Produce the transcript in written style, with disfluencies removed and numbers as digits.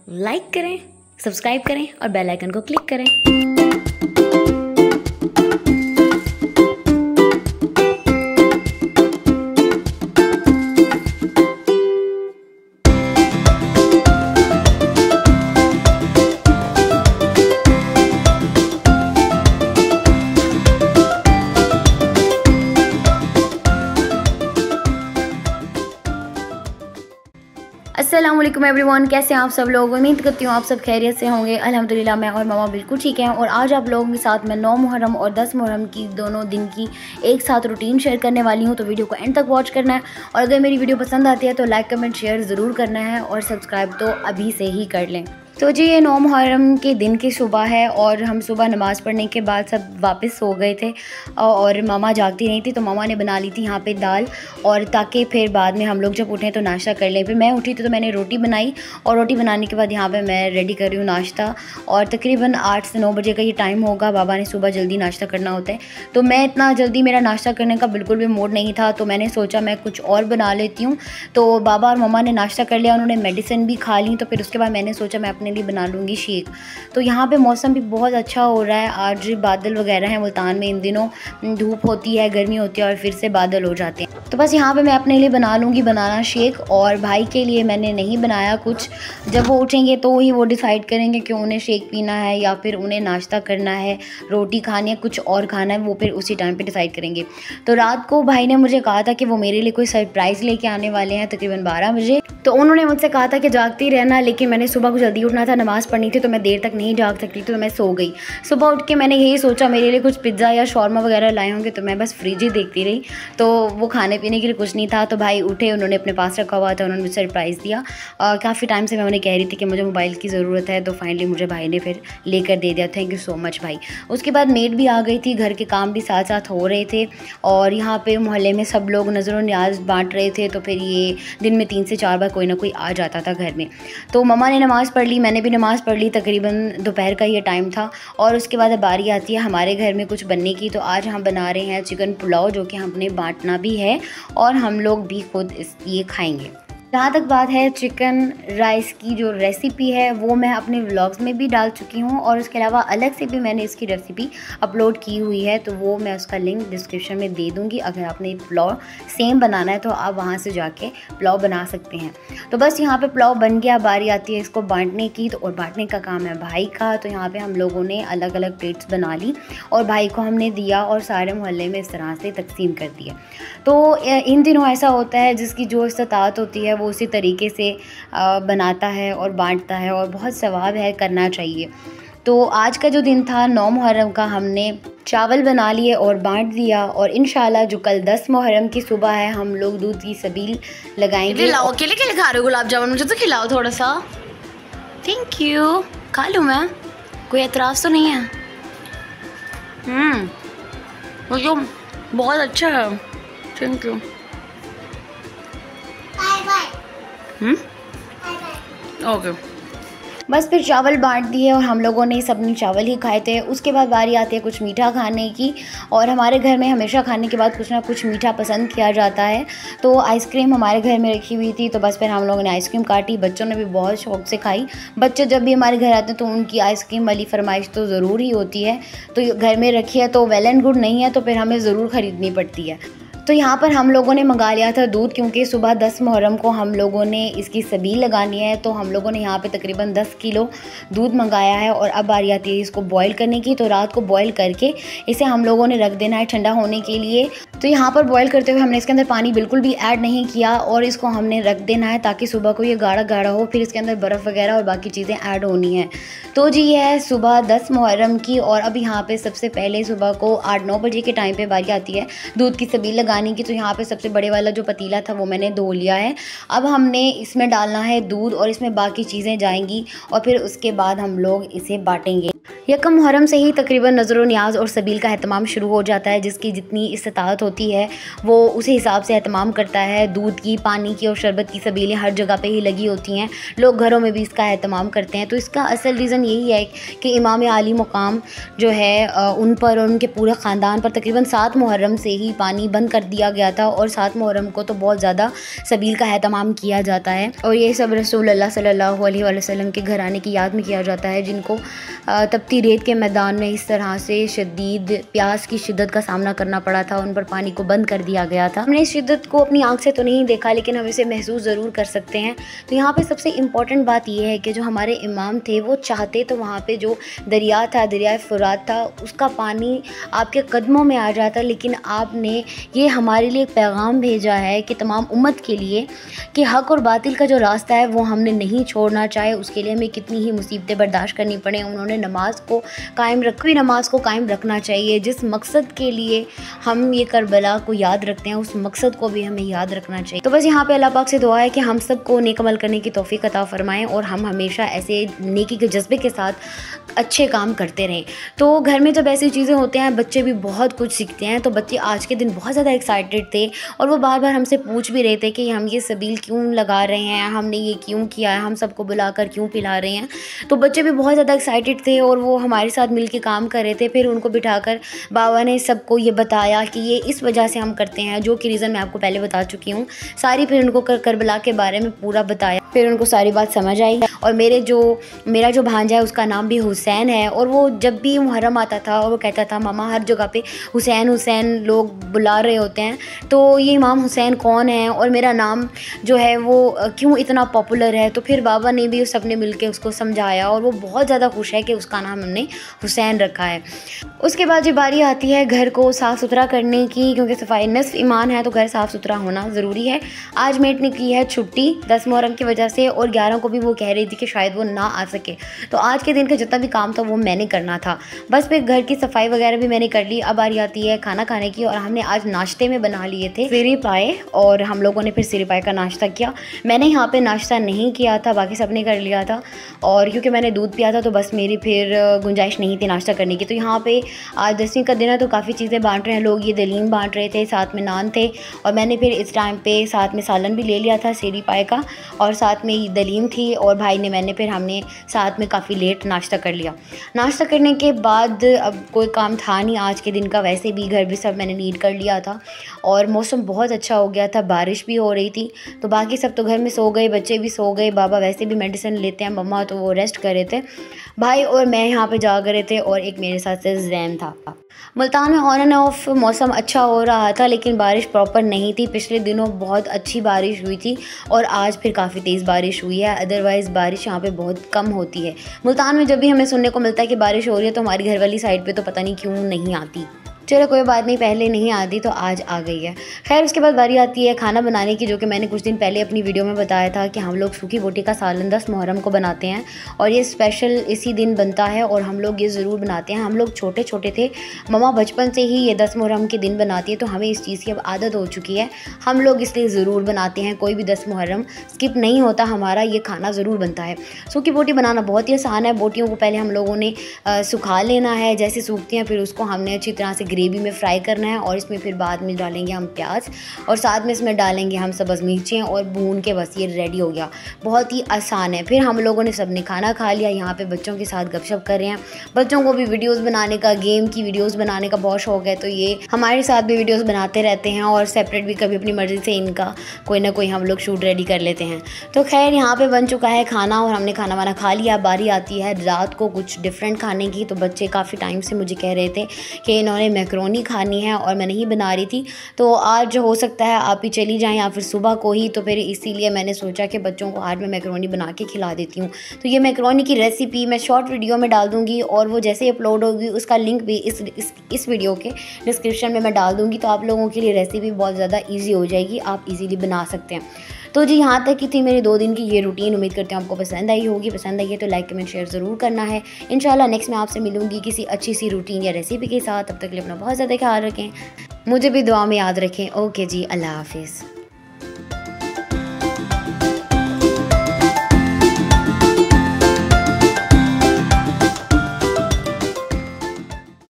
Like करें, subscribe करें और बेल आइकन को क्लिक करें। अस्सलामुअलैकुम एवरीवन, कैसे हैं आप सब लोग। उम्मीद करती हूँ आप सब खैरियत से होंगे। अल्हम्दुलिल्लाह मैं और मामा बिल्कुल ठीक हैं। और आज आप लोगों के साथ मैं 9 मुहर्रम और 10 मुहर्रम की दोनों दिन की एक साथ रूटीन शेयर करने वाली हूँ। तो वीडियो को एंड तक वॉच करना है और अगर मेरी वीडियो पसंद आती है तो लाइक कमेंट शेयर ज़रूर करना है और सब्सक्राइब तो अभी से ही कर लें। तो जी ये 9 मुहर्रम के दिन की सुबह है और हम सुबह नमाज़ पढ़ने के बाद सब वापस सो गए थे और मामा जागती नहीं थी, तो मामा ने बना ली थी यहाँ पे दाल, और ताकि फिर बाद में हम लोग जब उठें तो नाश्ता कर लें। फिर मैं उठी थी तो मैंने रोटी बनाई और रोटी बनाने के बाद यहाँ पे मैं रेडी कर रही हूँ नाश्ता। और तकरीबन 8 से 9 बजे का ये टाइम होगा। बाबा ने सुबह जल्दी नाश्ता करना होता है, तो मैं इतना जल्दी मेरा नाश्ता करने का बिल्कुल भी मूड नहीं था, तो मैंने सोचा मैं कुछ और बना लेती हूँ। तो बाबा और मम्मा ने नाश्ता कर लिया, उन्होंने मेडिसिन भी खा ली। तो फिर उसके बाद मैंने सोचा मैं अपने लिए बना लूँगी शेक। तो यहाँ पे मौसम भी बहुत अच्छा हो रहा है। आज बादल वगैरह हैं मुल्तान में, इन दिनों धूप होती है, गर्मी होती है और फिर से बादल हो जाते हैं। तो बस यहाँ पे मैं अपने लिए बना लूँगी बनाना शेक, और भाई के लिए मैंने नहीं बनाया कुछ। जब वो उठेंगे तो ही वो डिसाइड करेंगे कि उन्हें शेक पीना है या फिर उन्हें नाश्ता करना है, रोटी खानी है, कुछ और खाना है, वो फिर उसी टाइम पे डिसाइड करेंगे। तो रात को भाई ने मुझे कहा था कि वो मेरे लिए कोई सरप्राइज़ लेके आने वाले हैं तकरीबन 12 बजे। तो उन्होंने मुझसे कहा था कि जागती रहना, लेकिन मैंने सुबह को जल्दी उठना था, नमाज़ पढ़नी थी, तो मैं देर तक नहीं जाग सकती, तो मैं सो गई। सुबह उठ के मैंने यही सोचा मेरे लिए कुछ पिज़्ज़ा या शॉर्मा वगैरह लाए होंगे, तो मैं बस फ्रिज ही देखती रही, तो वो खाने पीने के लिए कुछ नहीं था। तो भाई उठे, उन्होंने अपने पास रखा हुआ था, उन्होंने मुझे सरप्राइज़ दिया। काफ़ी टाइम से मैं उन्हें कह रही थी कि मुझे मोबाइल की ज़रूरत है, तो फाइनली मुझे भाई ने फिर लेकर दे दिया। थैंक यू सो मच भाई। उसके बाद मेड भी आ गई थी, घर के काम भी साथ साथ हो रहे थे और यहाँ पे मोहल्ले में सब लोग नज़र न्याज बांट रहे थे। तो फिर ये दिन में 3 से 4 बार कोई ना कोई आ जाता था घर में। तो मम्मा ने नमाज़ पढ़ ली, मैंने भी नमाज़ पढ़ ली, तकरीबन दोपहर का ये टाइम था। और उसके बाद अब बारी आती है हमारे घर में कुछ बनने की। तो आज हम बना रहे हैं चिकन पुलाव, जो कि हमने बांटना भी है और हम लोग भी खुद ये खाएंगे। जहाँ तक बात है चिकन राइस की, जो रेसिपी है वो मैं अपने व्लॉग्स में भी डाल चुकी हूँ और उसके अलावा अलग से भी मैंने इसकी रेसिपी अपलोड की हुई है, तो वो मैं उसका लिंक डिस्क्रिप्शन में दे दूँगी। अगर आपने पुलाव सेम बनाना है तो आप वहाँ से जाके पुलाव बना सकते हैं। तो बस यहाँ पे पुलाव बन गया, बारी आती है इसको बांटने की। तो और बांटने का काम है भाई का। तो यहाँ पर हम लोगों ने अलग अलग प्लेट्स बना ली और भाई को हमने दिया और सारे मोहल्ले में इस तरह से तकसीम कर दिया। तो इन दिनों ऐसा होता है जिसकी जो इस्तात होती है वो उसी तरीके से बनाता है और बांटता है और बहुत सवाब है, करना चाहिए। तो आज का जो दिन था 9 मुहर्रम का, हमने चावल बना लिए और बांट दिया। और इंशाल्लाह जो कल 10 मुहर्रम की सुबह है हम लोग दूध की सबील लगाएंगे। खिलाओ, अकेले के लिए खा रहे हो गुलाब जामुन? मुझे तो खिलाओ थोड़ा सा। थैंक यू, खा लूँ मैं, कोई एतराज़ तो नहीं है? वो तो बहुत अच्छा है, थैंक यू। ओके। बस फिर चावल बांट दिए और हम लोगों ने सबने चावल ही खाए थे। उसके बाद बारी आती है कुछ मीठा खाने की, और हमारे घर में हमेशा खाने के बाद कुछ ना कुछ मीठा पसंद किया जाता है। तो आइसक्रीम हमारे घर में रखी हुई थी, तो बस फिर हम लोगों ने आइसक्रीम काटी। बच्चों ने भी बहुत शौक़ से खाई। बच्चे जब भी हमारे घर आते हैं तो उनकी आइसक्रीम वाली फरमाइश तो ज़रूर ही होती है। तो घर में रखी है तो वेल एंड गुड, नहीं है तो फिर हमें ज़रूर ख़रीदनी पड़ती है। तो यहाँ पर हम लोगों ने मंगा लिया था दूध, क्योंकि सुबह 10 मुहर्रम को हम लोगों ने इसकी सबील लगानी है। तो हम लोगों ने यहाँ पे तकरीबन 10 किलो दूध मंगाया है और अब बारी आती है इसको बॉईल करने की। तो रात को बॉईल करके इसे हम लोगों ने रख देना है ठंडा होने के लिए। तो यहाँ पर बॉईल करते हुए हमने इसके अंदर पानी बिल्कुल भी ऐड नहीं किया और इसको हमने रख देना है ताकि सुबह को ये गाढ़ा गाढ़ा हो। फिर इसके अंदर बर्फ़ वगैरह और बाकी चीज़ें ऐड होनी हैं। तो जी ये है सुबह 10 मुहर्रम की। और अब यहाँ पर सबसे पहले सुबह को 8-9 बजे के टाइम पर बारी आती है दूध की सबील लगाने की। तो यहाँ पे सबसे बड़े वाला जो पतीला था वो मैंने धो लिया है। अब हमने इसमें डालना है दूध और इसमें बाकी चीज़ें जाएंगी और फिर उसके बाद हम लोग इसे बांटेंगे। यकम मुहर्रम से ही तकरीबन नज़र नियाज और सबील का एहतमाम शुरू हो जाता है। जिसकी जितनी इस्तात होती है वो उसी हिसाब से एहतमाम करता है। दूध की, पानी की और शरबत की सबीलें हर जगह पे ही लगी होती हैं। लोग घरों में भी इसका एहतमाम करते हैं। तो इसका असल रीज़न यही है कि इमाम आली मुकाम जो है उन पर और उनके पूरे ख़ानदान पर तकरीबन 7 मुहर्रम से ही पानी बंद कर दिया गया था और 7 मुहर्रम को तो बहुत ज़्यादा सबील का एहतमाम किया जाता है। और ये सब रसूलुल्लाह सल्लल्लाहु अलैहि वसल्लम के घराने की याद में किया जाता है, जिनको तपती रेत के मैदान में इस तरह से शदीद प्यास की शिद्दत का सामना करना पड़ा था। उन पर पानी को बंद कर दिया गया था। हमने इस शिद्दत को अपनी आंख से तो नहीं देखा, लेकिन हम इसे महसूस ज़रूर कर सकते हैं। तो यहाँ पे सबसे इम्पॉर्टेंट बात यह है कि जो हमारे इमाम थे वो चाहते तो वहाँ पे जो दरिया था, दरिया फ़ुरात था, उसका पानी आपके कदमों में आ जाता, लेकिन आपने ये हमारे लिए एक पैगाम भेजा है कि तमाम उम्मत के लिए कि हक़ और बातिल का जो रास्ता है वो हमने नहीं छोड़ना, चाहे उसके लिए हमें कितनी ही मुसीबतें बर्दाश्त करनी पड़े। उन्होंने नमाज को कायम रखना चाहिए। जिस मकसद के लिए हम ये करबला को याद रखते हैं, उस मकसद को भी हमें याद रखना चाहिए। तो बस यहाँ पे अल्लाह पाक से दुआ है कि हम सबको नेक अमल करने की तौफीक अता फरमाएं और हम हमेशा ऐसे नेकी के जज्बे के साथ अच्छे काम करते रहें। तो घर में जब ऐसी चीज़ें होते हैं, बच्चे भी बहुत कुछ सीखते हैं। तो बच्चे आज के दिन बहुत ज़्यादा एक्साइटेड थे और वो बार बार हमसे पूछ भी रहे थे कि हम ये सबील क्यों लगा रहे हैं, हमने ये क्यों किया है, हम सबको बुलाकर क्यों पिला रहे हैं। तो बच्चे भी बहुत ज़्यादा एक्साइटेड थे और वो हमारे साथ मिल के काम कर रहे थे। फिर उनको बिठाकर बाबा ने सबको ये बताया कि ये इस वजह से हम करते हैं, जो कि रीज़न मैं आपको पहले बता चुकी हूँ सारी। फिर उनको करबला के बारे में पूरा बताया, फिर उनको सारी बात समझ आई। और मेरा जो भांजा है उसका नाम भी हुसैन है और वो जब भी मुहर्रम आता था और वो कहता था मामा हर जगह पे हुसैन हुसैन लोग बुला रहे होते हैं, तो ये इमाम हुसैन कौन है और मेरा नाम जो है वो क्यों इतना पॉपुलर है। तो फिर बाबा ने भी सबने मिल के उसको समझाया और वो बहुत ज़्यादा खुश है कि उसका नाम हमने हुसैन रखा है। उसके बाद ये बारी आती है घर को साफ़ सुथरा करने की, क्योंकि सफाई निस्फ ईमान है, तो घर साफ़ सुथरा होना ज़रूरी है। आज मेट ने की है छुट्टी 10 मुहर्रम की वजह से और 11 को भी वो कह रही थी कि शायद वो ना आ सके। तो आज के दिन का जितना भी काम था वो मैंने करना था। बस फिर घर की सफाई वगैरह भी मैंने कर ली। अब बारी आती है खाना खाने की और हमने आज नाश्ते में बना लिए थे सिरी पाए और हम लोगों ने फिर सिरी पाए का नाश्ता किया। मैंने यहाँ पे नाश्ता नहीं किया था, बाकी सब ने कर लिया था और क्योंकि मैंने दूध पिया था तो बस मेरी फिर गुंजाइश नहीं थी नाश्ता करने की। तो यहाँ पे आज 10वीं का दिन है तो काफ़ी चीज़ें बांट रहे हैं लोग। ये दलीम बांट रहे थे, साथ में नान थे और मैंने फिर इस टाइम पे साथ में सालन भी ले लिया था सिरी पाए का और साथ में दलीम थी और भाई ने मैंने फिर हमने साथ में काफ़ी लेट नाश्ता कर लिया। नाश्ता करने के बाद अब कोई काम था नहीं आज के दिन का, वैसे भी घर भी सब मैंने नीट कर लिया था और मौसम बहुत अच्छा हो गया था, बारिश भी हो रही थी। तो बाकी सब तो घर में सो गए, बच्चे भी सो गए, बाबा वैसे भी मेडिसिन लेते हैं, मम्मा तो वो रेस्ट कर रहे थे, भाई और मैं यहाँ पे जाग रहे थे और एक मेरे साथ से जैन था। मुल्तान में ऑन एंड ऑफ मौसम अच्छा हो रहा था लेकिन बारिश प्रॉपर नहीं थी। पिछले दिनों बहुत अच्छी बारिश हुई थी और आज फिर काफ़ी तेज़ बारिश हुई है, अदरवाइज़ बारिश यहाँ पे बहुत कम होती है। मुल्तान में जब भी हमें सुनने को मिलता है कि बारिश हो रही है तो हमारी घर वाली साइड पे तो पता नहीं क्यों नहीं आती। चलो कोई बात नहीं, पहले नहीं आती तो आज आ गई है। खैर उसके बाद बारी आती है खाना बनाने की, जो कि मैंने कुछ दिन पहले अपनी वीडियो में बताया था कि हम लोग सूखी बोटी का सालन 10 मुहर्रम को बनाते हैं और ये स्पेशल इसी दिन बनता है और हम लोग ये ज़रूर बनाते हैं। हम लोग छोटे छोटे थे, मम्मा बचपन से ही ये 10 मुहर्रम के दिन बनाती है तो हमें इस चीज़ की अब आदत हो चुकी है। हम लोग इसलिए ज़रूर बनाते हैं, कोई भी 10 मुहर्रम स्किप नहीं होता हमारा, ये खाना ज़रूर बनता है। सूखी बोटी बनाना बहुत ही आसान है। बोटियों को पहले हम लोगों ने सुखा लेना है, जैसे सूखती हैं फिर उसको हमने अच्छी तरह से ग्रेवी में फ्राई करना है और इसमें फिर बाद में डालेंगे हम प्याज और साथ में इसमें डालेंगे हम सब्ज़ मिर्चें और भून के बस ये रेडी हो गया। बहुत ही आसान है। फिर हम लोगों ने सबने खाना खा लिया, यहाँ पे बच्चों के साथ गपशप कर रहे हैं। बच्चों को भी वीडियोस बनाने का, गेम की वीडियोस बनाने का बहुत शौक है, तो ये हमारे साथ भी वीडियोस बनाते रहते हैं और सेपरेट भी कभी अपनी मर्ज़ी से इनका कोई ना कोई हम लोग शूट रेडी कर लेते हैं। तो खैर यहाँ पर बन चुका है खाना और हमने खाना वाना खा लिया। बारी आती है रात को कुछ डिफरेंट खाने की। तो बच्चे काफ़ी टाइम से मुझे कह रहे थे कि इन्होंने मैकरोनी खानी है और मैं नहीं बना रही थी, तो आज हो सकता है आप ही चली जाएं या फिर सुबह को ही, तो फिर इसीलिए मैंने सोचा कि बच्चों को आज मैं मैकरोनी बना के खिला देती हूँ। तो ये मैकरोनी की रेसिपी मैं शॉर्ट वीडियो में डाल दूँगी और वो जैसे ही अपलोड होगी उसका लिंक भी इस वीडियो के डिस्क्रिप्शन में मैं डाल दूँगी, तो आप लोगों के लिए रेसिपी बहुत ज़्यादा ईजी हो जाएगी, आप ईजीली बना सकते हैं। तो जी यहाँ तक की थी मेरी 2 दिन की ये रूटीन। उम्मीद करते हैं आपको पसंद आई होगी। पसंद आई है तो लाइक कमेंट शेयर ज़रूर करना है। इंशाल्लाह नेक्स्ट मैं आपसे मिलूंगी किसी अच्छी सी रूटीन या रेसिपी के साथ। तब तक के लिए अपना बहुत ज़्यादा ख्याल रखें, मुझे भी दुआ में याद रखें। ओके जी, अल्लाह हाफिज़।